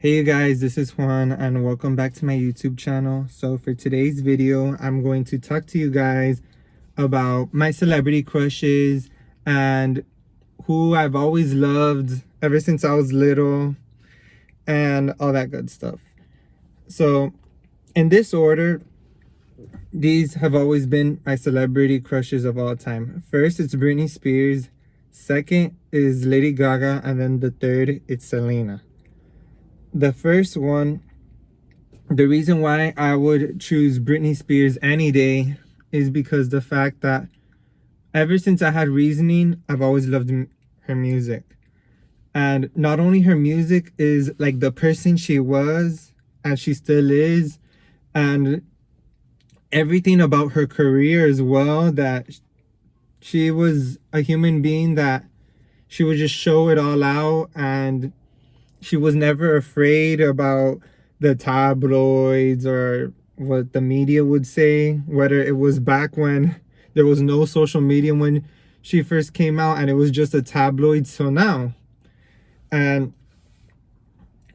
Hey you guys, this is Juan and welcome back to my YouTube channel. So for today's video, I'm going to talk to you guys about my celebrity crushes and who I've always loved ever since I was little and all that good stuff. So in this order, these have always been my celebrity crushes of all time. First, it's Britney Spears. Second is Lady Gaga. And then the third, it's Selena. The first one, the reason why I would choose Britney Spears any day is because the fact that ever since I had reasoning, I've always loved her music. And not only her music is like the person she was and she still is, and everything about her career as well, that she was a human being that she would just show it all out, and she was never afraid about the tabloids or what the media would say, whether it was back when there was no social media when she first came out and it was just a tabloid, so now. And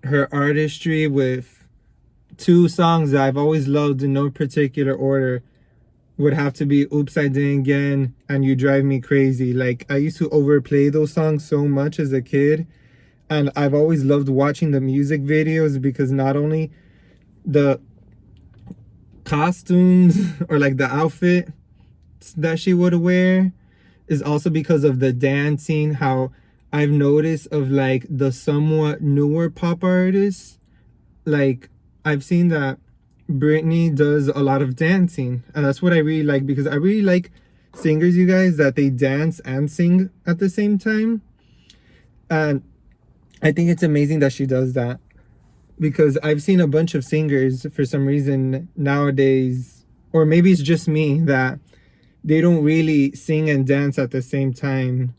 her artistry with two songs that I've always loved in no particular order would have to be Oops, I Did It Again and You Drive Me Crazy. Like, I used to overplay those songs so much as a kid, and I've always loved watching the music videos because not only the costumes or like the outfit that she would wear is also because of the dancing. How I've noticed of like the somewhat newer pop artists, like I've seen that Britney does a lot of dancing, and that's what I really like, because I really like singers, you guys, that they dance and sing at the same time. And I think it's amazing that she does that, because I've seen a bunch of singers for some reason nowadays, or maybe it's just me, that they don't really sing and dance at the same time.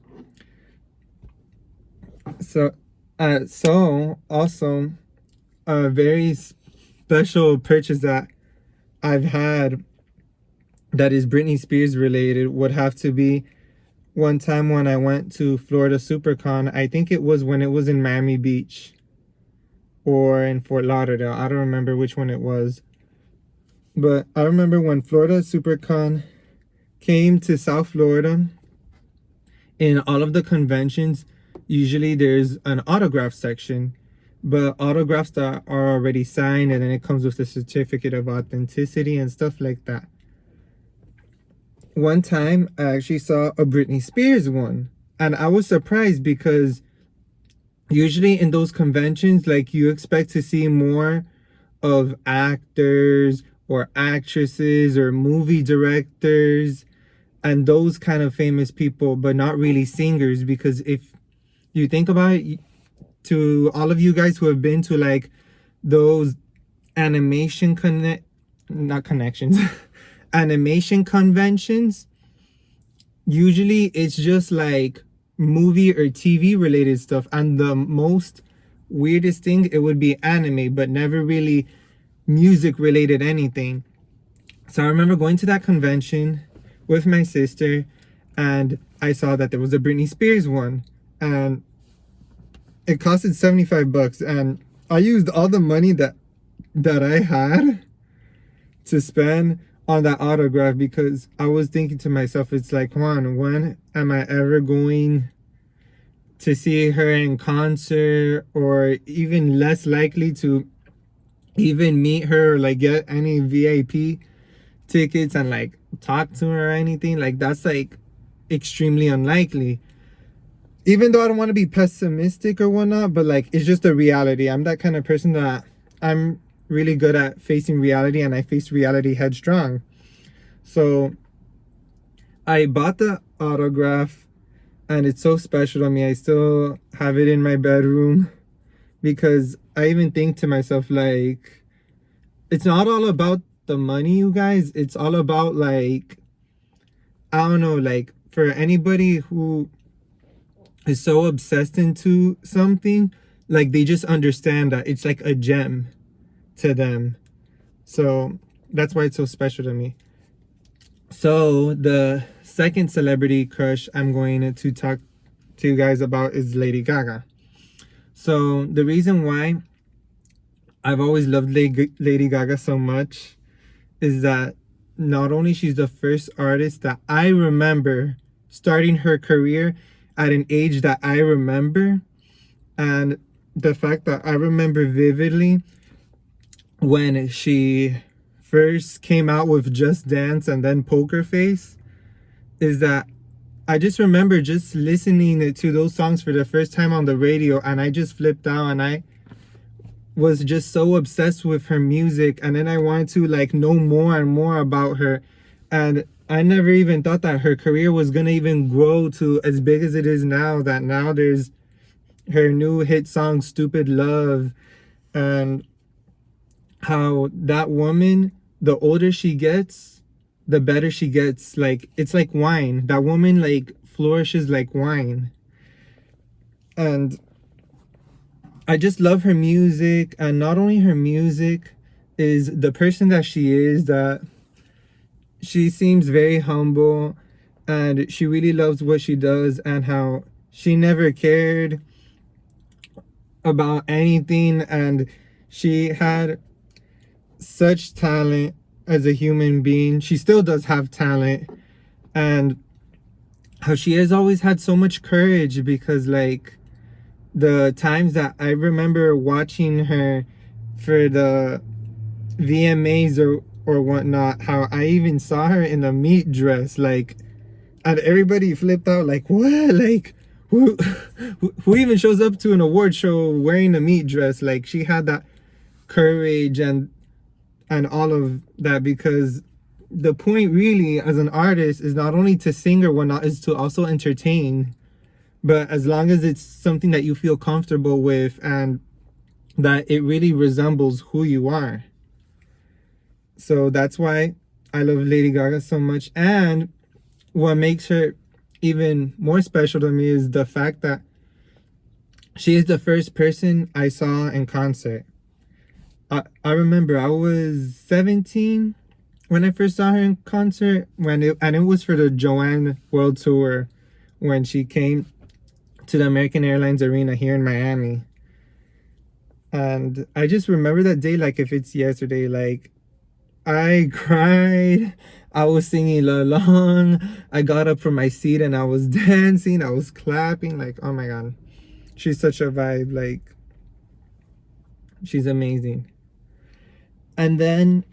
So also a very special purchase that I've had that is Britney Spears related would have to be one time when I went to Florida SuperCon. I think it was when it was in Miami Beach or in Fort Lauderdale. I don't remember which one it was. But I remember when Florida SuperCon came to South Florida, in all of the conventions, usually there's an autograph section, but autographs that are already signed, and then it comes with a certificate of authenticity and stuff like that. One time I actually saw a Britney Spears one, and I was surprised because usually in those conventions, like, you expect to see more of actors or actresses or movie directors and those kind of famous people, but not really singers. Because if you think about it, to all of you guys who have been to like those animation not connections animation conventions, usually it's just like movie or TV related stuff, and the most weirdest thing, it would be anime, but never really music related anything. So I remember going to that convention with my sister, and I saw that there was a Britney Spears one, and it costed $75, and I used all the money that I had to spend on that autograph, because I was thinking to myself, it's like, Juan, when am I ever going to see her in concert, or even less likely to even meet her or like get any VIP tickets and like talk to her or anything? Like, that's like extremely unlikely. Even though I don't want to be pessimistic or whatnot, but like, it's just a reality. I'm that kind of person that I'm really good at facing reality, and I face reality headstrong. So I bought the autograph, and it's so special to me. I still have it in my bedroom, because I even think to myself, like, it's not all about the money, you guys. It's all about, like, I don't know, like, for anybody who is so obsessed into something, like, they just understand that it's like a gem to them. So that's why it's so special to me. So the second celebrity crush I'm going to talk to you guys about is Lady Gaga. So the reason why I've always loved Lady Gaga so much is that not only she's the first artist that I remember starting her career at an age that I remember, and the fact that I remember vividly when she first came out with Just Dance and then Poker Face, is that I just remember just listening to those songs for the first time on the radio, and I just flipped out, and I was just so obsessed with her music, and then I wanted to like know more and more about her. And I never even thought that her career was gonna even grow to as big as it is now, that now there's her new hit song Stupid Love, and how that woman, the older she gets, the better she gets. Like, it's like wine. That woman like flourishes like wine. And I just love her music, and not only her music, is the person that she is, that she seems very humble, and she really loves what she does, and how she never cared about anything, and she had such talent as a human being. She still does have talent, and how she has always had so much courage, because like the times that I remember watching her for the VMAs or whatnot, how I even saw her in a meat dress, like, and everybody flipped out, like, what? Like, who even shows up to an award show wearing a meat dress? Like, she had that courage and all of that, because the point really as an artist is not only to sing or whatnot, is to also entertain. But as long as it's something that you feel comfortable with and that it really resembles who you are. So that's why I love Lady Gaga so much. And what makes her even more special to me is the fact that she is the first person I saw in concert. I remember I was 17 when I first saw her in concert, and it was for the Joanne World Tour, when she came to the American Airlines Arena here in Miami. And I just remember that day like if it's yesterday. Like, I cried, I was singing along, I got up from my seat and I was dancing, I was clapping. Like, oh my god, she's such a vibe. Like, she's amazing. And then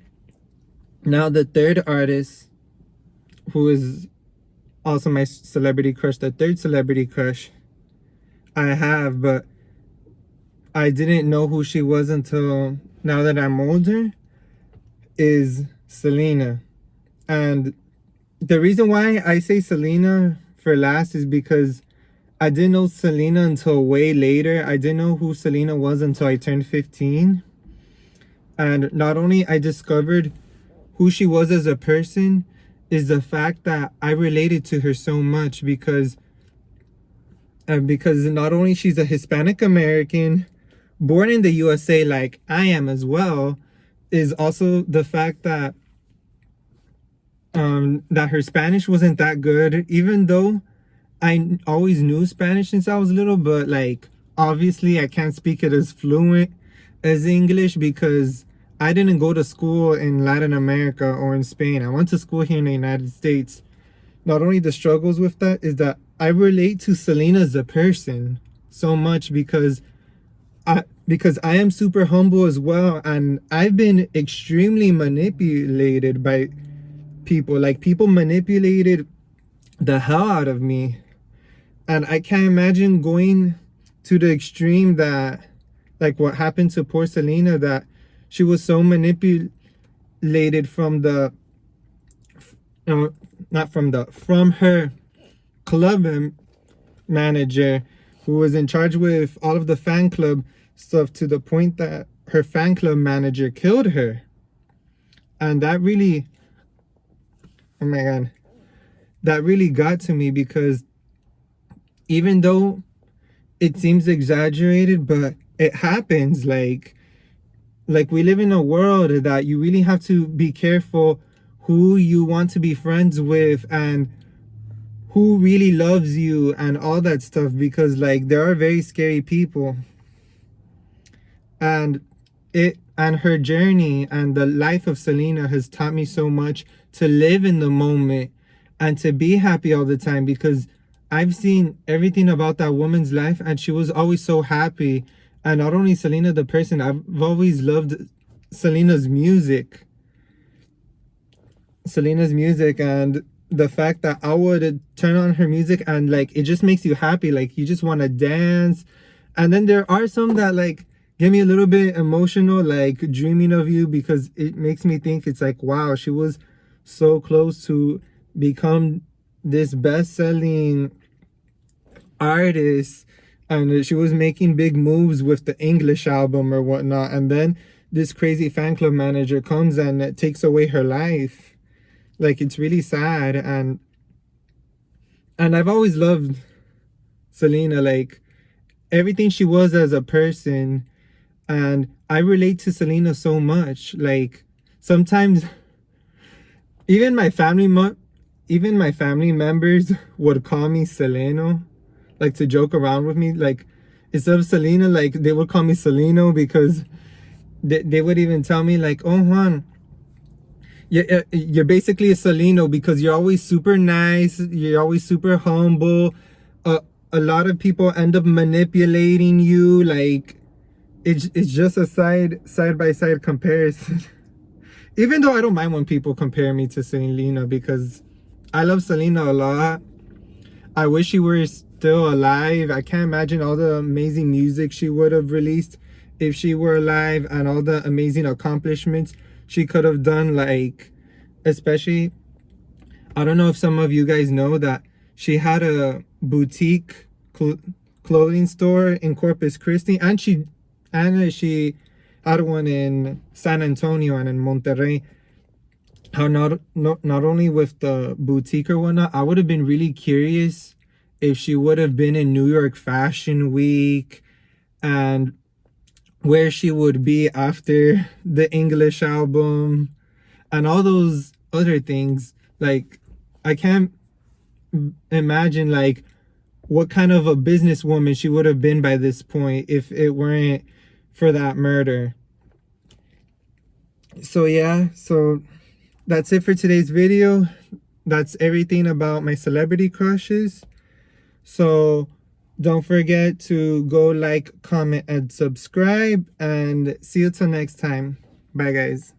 now the third artist, who is also my celebrity crush, the third celebrity crush I have, but I didn't know who she was until now that I'm older, is Selena. And the reason why I say Selena for last is because I didn't know Selena until way later. I didn't know who Selena was until I turned 15. And not only I discovered who she was as a person, is the fact that I related to her so much, because not only she's a Hispanic American born in the USA like I am as well, is also the fact that that her Spanish wasn't that good, even though I always knew Spanish since I was little. But like, obviously I can't speak it as fluent as English, because I didn't go to school in Latin America or in Spain. I went to school here in the United States. Not only the struggles with that, is that I relate to Selena as a person so much, because I am super humble as well, and I've been extremely manipulated by people. Like, people manipulated the hell out of me, and I can't imagine going to the extreme that, like what happened to poor Selena, that she was so manipulated from the from her club manager, who was in charge with all of the fan club stuff, to the point that her fan club manager killed her. And that really, oh my god, that really got to me, because even though it seems exaggerated, but it happens. Like we live in a world that you really have to be careful who you want to be friends with and who really loves you and all that stuff, because like there are very scary people. And it and her journey and the life of Selena has taught me so much to live in the moment and to be happy all the time, because I've seen everything about that woman's life and she was always so happy. And not only Selena the person, I've always loved Selena's music. And the fact that I would turn on her music and like it just makes you happy, like you just want to dance. And then there are some that like get me a little bit emotional, like Dreaming of You, because it makes me think it's like, wow, she was so close to become this best-selling artist, and she was making big moves with the English album or whatnot, and then this crazy fan club manager comes and takes away her life. Like, it's really sad. And I've always loved Selena, like everything she was as a person, and I relate to Selena so much. Like sometimes even my family members would call me Seleno, like to joke around with me. Like instead of Selena, like they would call me Seleno, because they would even tell me like, oh Juan, you're basically a Seleno because you're always super nice, you're always super humble. A lot of people end up manipulating you. Like it's just a side by side comparison. Even though I don't mind when people compare me to Selena, because I love Selena a lot. I wish she were still alive. I can't imagine all the amazing music she would have released if she were alive, and all the amazing accomplishments she could have done. Like, especially, I don't know if some of you guys know that she had a boutique clothing store in Corpus Christi, and she had one in San Antonio and in Monterrey. How not only with the boutique or whatnot, I would have been really curious if she would have been in New York Fashion Week, and where she would be after the English album and all those other things. Like, I can't imagine like what kind of a businesswoman she would have been by this point if it weren't for that murder. So yeah, so that's it for today's video. That's everything about my celebrity crushes. So don't forget to go like, comment, and subscribe, and see you till next time. Bye guys.